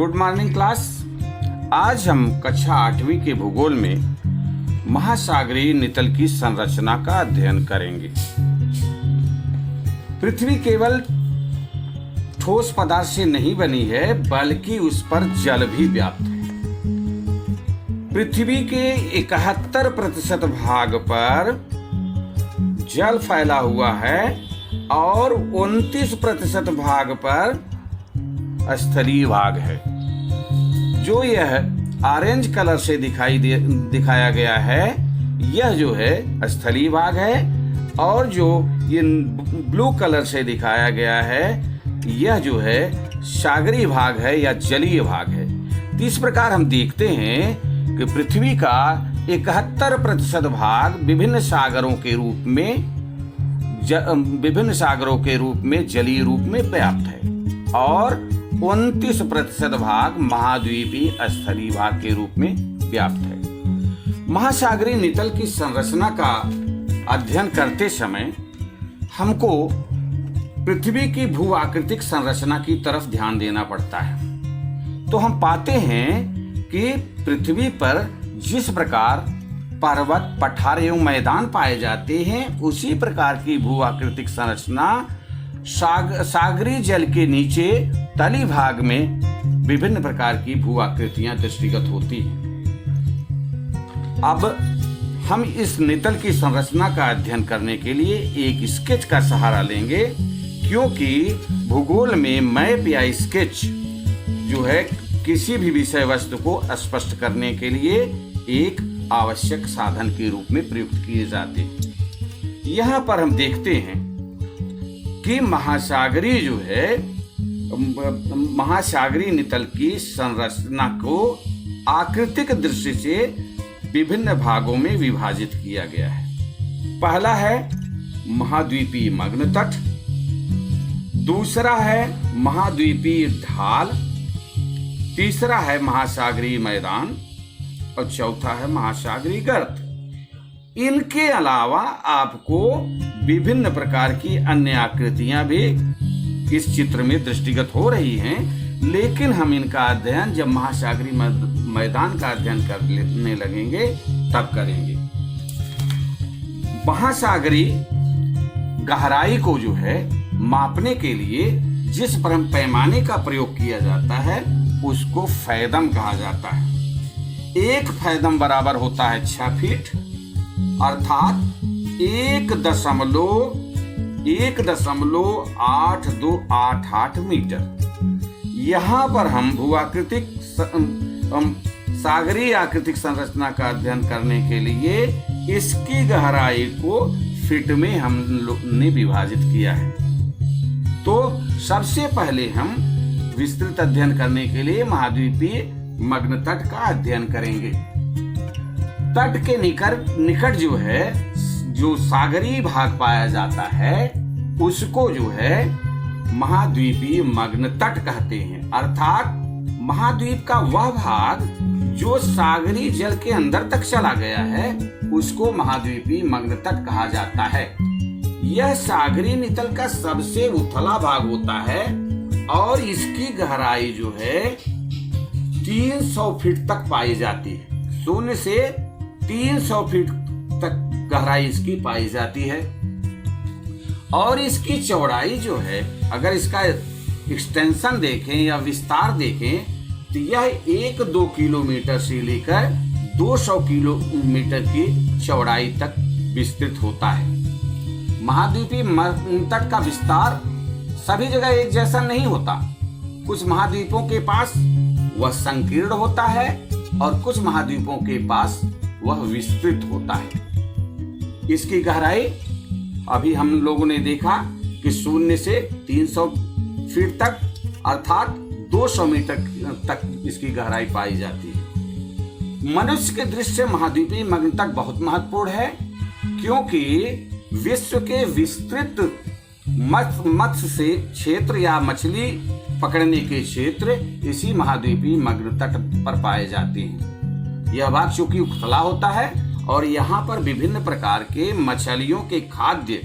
Good morning class. आज हम कक्षा 8वीं के भूगोल में महासागरीय नितल की संरचना का अध्ययन करेंगे। पृथ्वी केवल ठोस पदार्थ से नहीं बनी है, बल्कि उस पर जल भी व्याप्त है। पृथ्वी के 71% भाग पर जल फैला हुआ है और 29% भाग पर स्थलीय भाग है। जो यह ऑरेंज कलर से दिखाया गया है, यह जो है स्थलीय भाग है, और जो ये ब्लू कलर से दिखाया गया है, यह जो है सागरीय भाग है या जलीय भाग है। तो इस प्रकार हम देखते हैं कि पृथ्वी का 71% भाग विभिन्न सागरों के रूप में जलीय रूप में व्याप्त है और 29% भाग महाद्वीपीय स्थलीय भाग के रूप में व्याप्त है। महासागरीय नितल की संरचना का अध्ययन करते समय हमको पृथ्वी की भू आकृतिक संरचना की तरफ ध्यान देना पड़ता है। तो हम पाते हैं कि पृथ्वी पर जिस प्रकार पर्वत, पठार एवं मैदान पाए जाते हैं, उसी प्रकार की भू आकृतिक संरचना सागरीय जल के नीचे तली भाग में विभिन्न प्रकार की भू आकृतियां दृष्टिगत होती हैं। अब हम इस नितल की संरचना का अध्ययन करने के लिए एक स्केच का सहारा लेंगे, क्योंकि भूगोल में मैप या स्केच जो है किसी भी विषय वस्तु को स्पष्ट करने के लिए एक आवश्यक साधन के रूप में प्रयुक्त किए जाते हैं। यहाँ पर हम देखते हैं कि महासागरीय जो है महासागरीय नितल की संरचना को आकृतिक दृष्टि से विभिन्न भागों में विभाजित किया गया है। पहला है महाद्वीपीय मग्न तट, दूसरा है महाद्वीपीय ढाल, तीसरा है महासागरीय मैदान और चौथा है महासागरीय गर्त। इनके अलावा आपको विभिन्न प्रकार की अन्य आकृतियां भी इस चित्र में दृष्टिगत हो रही हैं, लेकिन हम इनका अध्ययन जब महासागरीय मैदान का अध्ययन करने लगेंगे तब करेंगे। महासागरीय गहराई को जो है मापने के लिए जिस परम पैमाने का प्रयोग किया जाता है उसको फैदम कहा जाता है। एक फैदम बराबर होता है 6 फीट, अर्थात 1.8288 मीटर। यहाँ पर हम भूआकृतिक सागरीय आकृतिक संरचना का अध्ययन करने के लिए इसकी गहराई को फीट में हमने विभाजित किया है। तो सबसे पहले हम विस्तृत अध्ययन करने के लिए महाद्वीपीय मग्न तट का अध्ययन करेंगे। तट के निकट जो है जो सागरीय भाग पाया जाता है उसको जो है महाद्वीपीय मग्न तट कहते हैं, अर्थात महाद्वीप का वह भाग जो सागरीय जल के अंदर तक चला गया है उसको महाद्वीपीय मग्न तट कहा जाता है। यह सागरीय नितल का सबसे उथला भाग होता है और इसकी गहराई जो है 300 फीट तक पाई जाती है। 0 से 300 फीट तक गहराई इसकी पाई जाती है और इसकी चौड़ाई जो है, अगर इसका एक्सटेंशन देखें या विस्तार देखें तो यह 1-2 किलोमीटर से लेकर 200 किलोमीटर की चौड़ाई तक विस्तृत होता है। महाद्वीपीय तट का विस्तार सभी जगह एक जैसा नहीं होता। कुछ महाद्वीपों के पास वह संकीर्ण होता है और कुछ महाद्वीपों के पास वह विस्तृत होता है। इसकी गहराई अभी हम लोगों ने देखा कि 0 से 300 फीट तक, अर्थात 200 मीटर तक इसकी गहराई पाई जाती है। मनुष्य के दृष्टि से महाद्वीपीय मग्न तट बहुत महत्वपूर्ण है, क्योंकि विश्व के विस्तृत मत्स्य से क्षेत्र या मछली पकड़ने के क्षेत्र इसी महाद्वीपीय मग्न तट पर पाए जाते हैं। यह भाग चूंकि उथला होता है और यहाँ पर विभिन्न प्रकार के मछलियों के खाद्य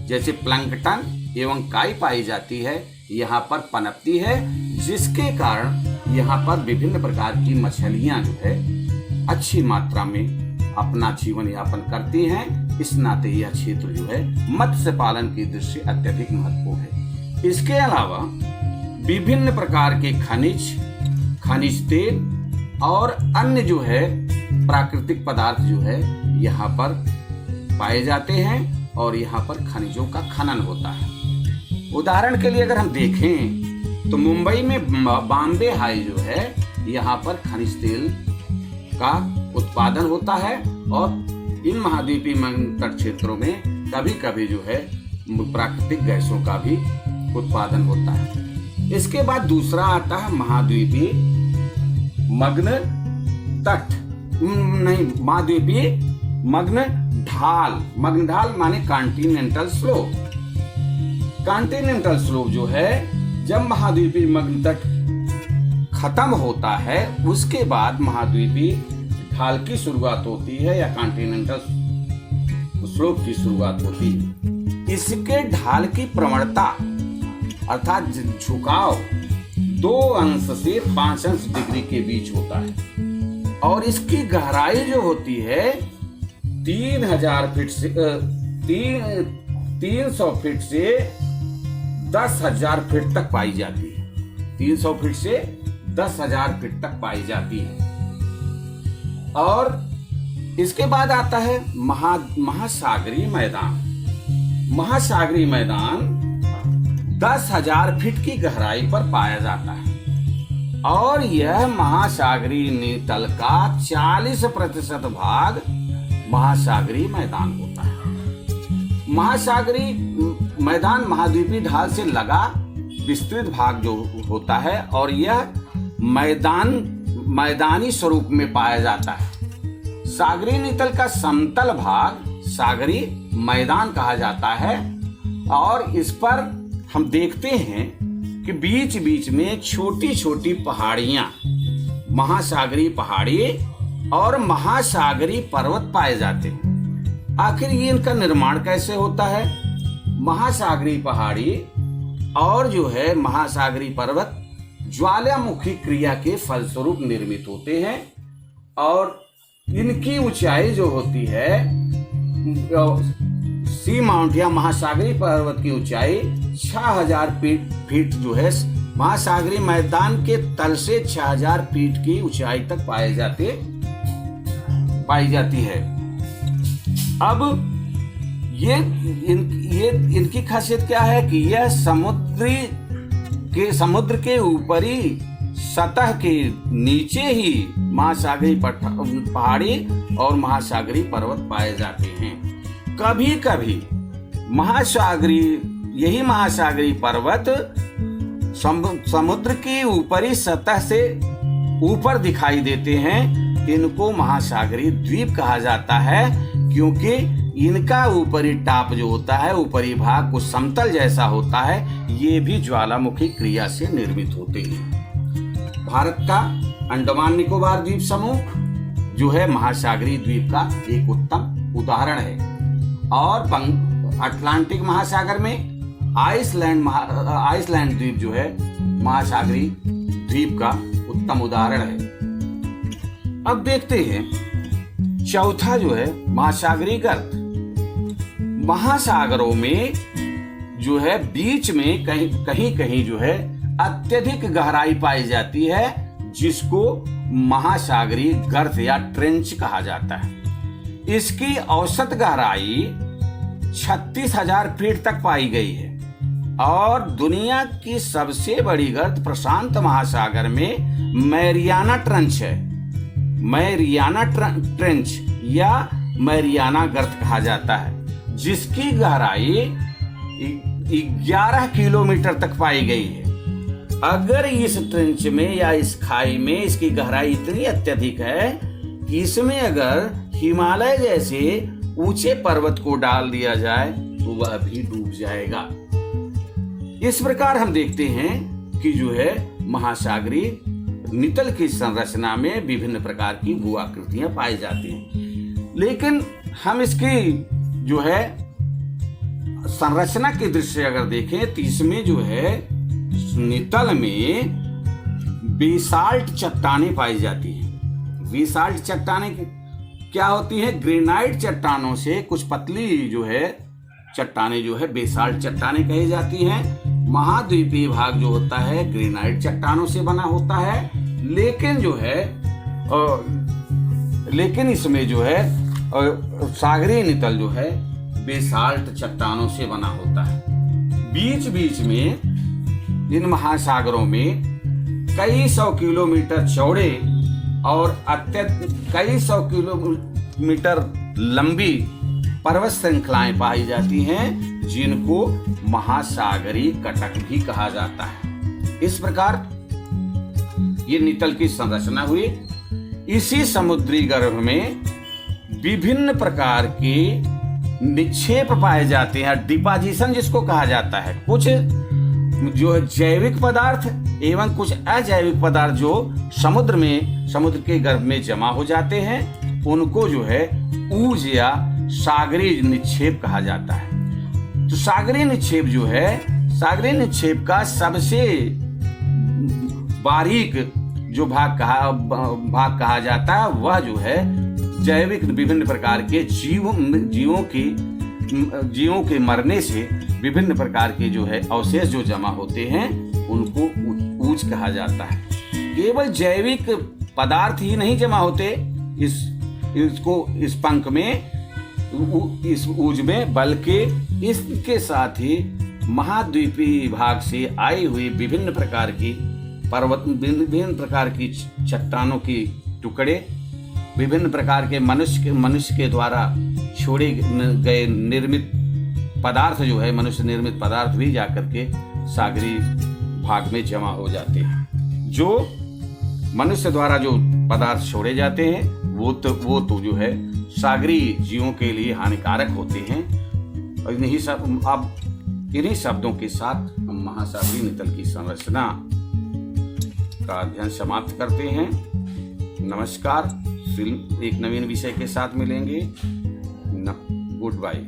जैसे प्लैंकटन एवं काई पाई जाती है, यहाँ पर पनपती है, जिसके कारण यहाँ पर विभिन्न प्रकार की मछलियां जो है अच्छी मात्रा में अपना जीवन यापन करती हैं। इस नाते यह क्षेत्र जो है मत्स्य पालन की दृष्टि से अत्यधिक महत्वपूर्ण है। इसके अलावा विभिन्न प्रकार के खनिज तेल और अन्य जो है प्राकृतिक पदार्थ जो है यहाँ पर पाए जाते हैं और यहाँ पर खनिजों का खनन होता है। उदाहरण के लिए अगर हम देखें तो मुंबई में बॉम्बे हाई जो है यहाँ पर खनिज तेल का उत्पादन होता है और इन महाद्वीपीय तट क्षेत्रों में कभी कभी जो है प्राकृतिक गैसों का भी उत्पादन होता है। इसके बाद दूसरा आता है महाद्वीपीय मग्न ढाल माने कॉन्टिनेंटल स्लोप। कॉन्टिनेंटल स्लोप जो है जब महाद्वीपीय मग्न तट खत्म होता है उसके बाद महाद्वीपीय ढाल की शुरुआत होती है या कॉन्टिनेंटल स्लोप की शुरुआत होती है। इसके ढाल की प्रवणता अर्थात झुकाव 2 अंश से 5 अंश डिग्री के बीच होता है और इसकी गहराई जो होती है 300 फीट से 300 फीट से 10,000 फीट तक पाई जाती है। 300 फीट से 10,000 फीट तक पाई जाती है। और इसके बाद आता है महासागरीय मैदान। महासागरीय मैदान 10,000 फीट की गहराई पर पाया जाता है और यह महासागरीय नीतल का 40% भाग महासागरीय मैदान होता है। महासागरीय मैदान महाद्वीपीय ढाल से लगा विस्तृत भाग जो होता है और यह मैदानी स्वरूप में पाया जाता है। सागरीय नीतल का समतल भाग सागरीय मैदान कहा जाता है और इस पर हम देखते हैं कि बीच बीच में छोटी छोटी पहाड़ियां महासागरीय पहाड़ी और महासागरीय पर्वत पाए जाते हैं। आखिर ये इनका निर्माण कैसे होता है? महासागरीय पहाड़ी और जो है महासागरीय पर्वत ज्वालामुखी क्रिया के फलस्वरूप निर्मित होते हैं और इनकी ऊंचाई जो होती है सी माउंट या महासागरीय पर्वत की ऊंचाई 6,000 फीट जो है महासागरीय मैदान के तल से 6,000 फीट की ऊंचाई तक पाई जाती है। अब इनकी खासियत क्या है कि यह समुद्र के ऊपरी सतह के नीचे ही महासागरीय पहाड़ी और महासागरीय पर्वत पाए जाते हैं। कभी कभी यही महासागरीय पर्वत समुद्र की ऊपरी सतह से ऊपर दिखाई देते हैं। इनको महासागरीय द्वीप कहा जाता है क्योंकि इनका ऊपरी टाप जो होता है ऊपरी भाग को समतल जैसा होता है। ये भी ज्वालामुखी क्रिया से निर्मित होते हैं। भारत का अंडमान निकोबार द्वीप समूह जो है महासागरीय द्वीप का एक उत्तम उदाहरण है और अटलांटिक महासागर में आइसलैंड द्वीप जो है महासागरीय द्वीप का उत्तम उदाहरण है। अब देखते हैं चौथा जो है महासागरीय गर्त। महासागरों में जो है बीच में कहीं जो है अत्यधिक गहराई पाई जाती है जिसको महासागरीय गर्त या ट्रेंच कहा जाता है। इसकी औसत गहराई 36,000 फीट तक पाई गई है और दुनिया की सबसे बड़ी गर्त प्रशांत महासागर में मैरियाना ट्रेंच है। मैरियाना ट्रेंच या मैरियाना गर्त कहा जाता है जिसकी गहराई 11 किलोमीटर तक पाई गई है। अगर इस ट्रेंच में या इस खाई में इसकी गहराई इतनी अत्यधिक है कि इसमें अगर हिमालय जैसे ऊंचे पर्वत को डाल दिया जाए तो वह भी डूब जाएगा। इस प्रकार हम देखते हैं कि जो है महासागरीय नितल की संरचना में विभिन्न प्रकार की भू आकृतियां पाई जाती हैं, लेकिन हम इसकी जो है संरचना की दृष्टि अगर देखें तो इसमें जो है नितल में बेसाल्ट चट्टानें पाई जाती हैं। बेसाल्ट चट्टानें क्या होती है? ग्रेनाइट चट्टानों से कुछ पतली जो है चट्टानें जो है बेसाल्ट चट्टानें कही जाती हैं। महाद्वीपीय भाग जो होता है ग्रेनाइट चट्टानों से बना होता है, लेकिन जो है लेकिन इसमें जो है सागरीय नितल जो है बेसाल्ट चट्टानों से बना होता है। बीच बीच में इन महासागरों में कई सौ किलोमीटर चौड़े और कई सौ किलोमीटर लंबी पर्वत श्रृंखलाएं पाई जाती हैं, जिनको महासागरीय कटक भी कहा जाता है। इस प्रकार ये नितल की संरचना हुई। इसी समुद्री गर्भ में विभिन्न प्रकार के निक्षेप पाए जाते हैं, डिपोजिशन जिसको कहा जाता है। कुछ जो है जैविक पदार्थ एवं कुछ अजैविक पदार्थ जो समुद्र के गर्भ में जमा हो जाते हैं, उनको जो है ऊज या सागरीय निक्षेप कहा जाता है। तो सागरीय निक्षेप जो है, सागरीय निक्षेप का सबसे बारीक जो भाग कहा जाता है वह जो है जैविक विभिन्न प्रकार के जीवों के मरने से विभिन्न प्रकार के जो है अवशेष जो जमा होते हैं उनको ऊज कहा जाता है। केवल जैविक पदार्थ ही नहीं जमा होते इस पंख में, इस ऊज में, बल्कि इसके साथ ही महाद्वीपीय भाग से आई हुई विभिन्न प्रकार की चट्टानों की टुकड़े, विभिन्न प्रकार के मनुष्य के द्वारा छोड़े गए निर्मित पदार्थ जो है, मनुष्य निर्मित पदार्थ भी जाकर के सागरीय भाग में जमा हो जाते हैं। जो मनुष्य द्वारा जो पदार्थ छोड़े जाते हैं वो तो जो है सागरीय जीवों के लिए हानिकारक होते हैं। और इन्हीं शब्दों के साथ हम महासागरीय नितल की संरचना का अध्ययन समाप्त करते हैं। नमस्कार। फिल्म एक नवीन विषय के साथ मिलेंगे। Good bye.